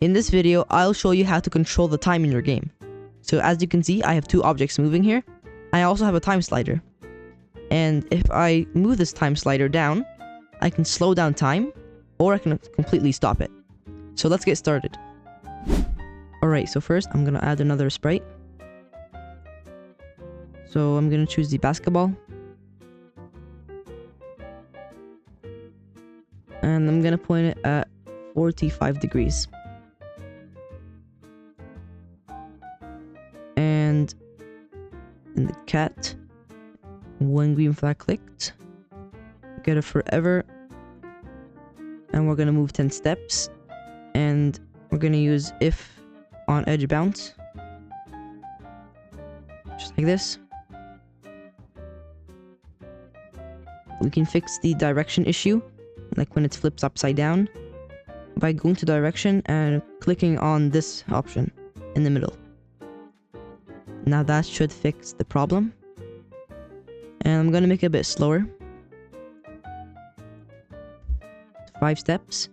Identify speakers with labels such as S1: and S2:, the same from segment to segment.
S1: In this video, I'll show you how to control the time in your game. So as you can see, I have two objects moving here. I also have a time slider. And if I move this time slider down, I can slow down time, or I can completely stop it. So let's get started. Alright, so first I'm gonna add another sprite. So I'm gonna choose the basketball. And I'm gonna point it at 45 degrees. And in the cat, when green flag clicked, get it forever. And we're gonna move 10 steps. And we're gonna use if on edge bounce. Just like this. We can fix the direction issue, like when it flips upside down, by going to direction and clicking on this option in the middle. Now that should fix the problem. And I'm gonna make it a bit slower. 5 steps.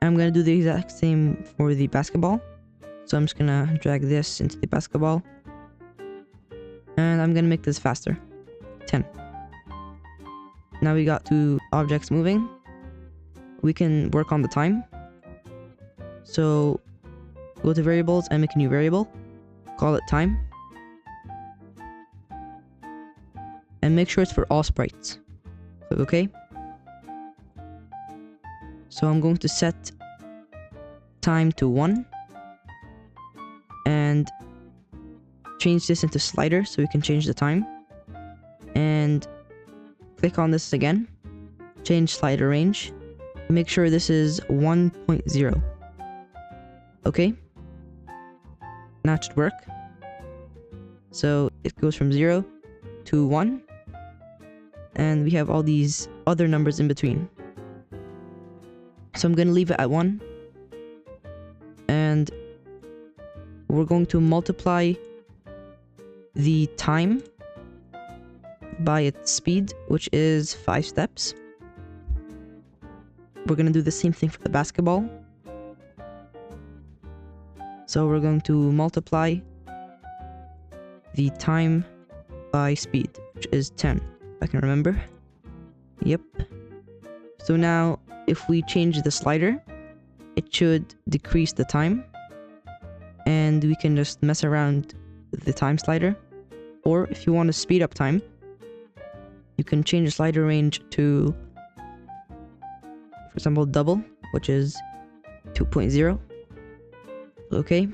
S1: I'm gonna do the exact same for the basketball. So I'm just gonna drag this into the basketball. And I'm gonna make this faster. 10. Now we got two objects moving. We can work on the time. So go to variables and make a new variable. Call it time. And make sure it's for all sprites. Click OK. So I'm going to set time to 1. And change this into slider so we can change the time. And click on this again. Change slider range. Make sure this is 1.0. Okay. Now it should work. So it goes from 0 to 1. And we have all these other numbers in between. So I'm going to leave it at 1. And we're going to multiply the time by its speed, which is 5 steps. We're going to do the same thing for the basketball. So we're going to multiply the time by speed, which is 10, if I can remember. Yep. So now, if we change the slider, it should decrease the time. And we can just mess around with the time slider. Or if you want to speed up time, you can change the slider range to, for example, double, which is 2.0. Okay.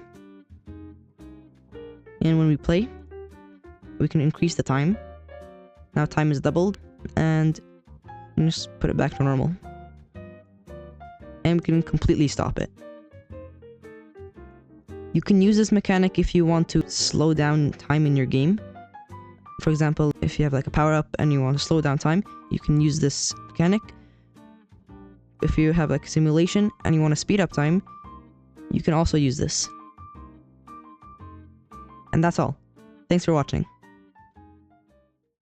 S1: And when we play, we can increase the time. Now time is doubled, and just put it back to normal. And we can completely stop it. You can use this mechanic if you want to slow down time in your game. For example, if you have like a power-up and you want to slow down time, you can use this mechanic. If you have like a simulation and you want to speed up time, you can also use this. And that's all. Thanks for watching.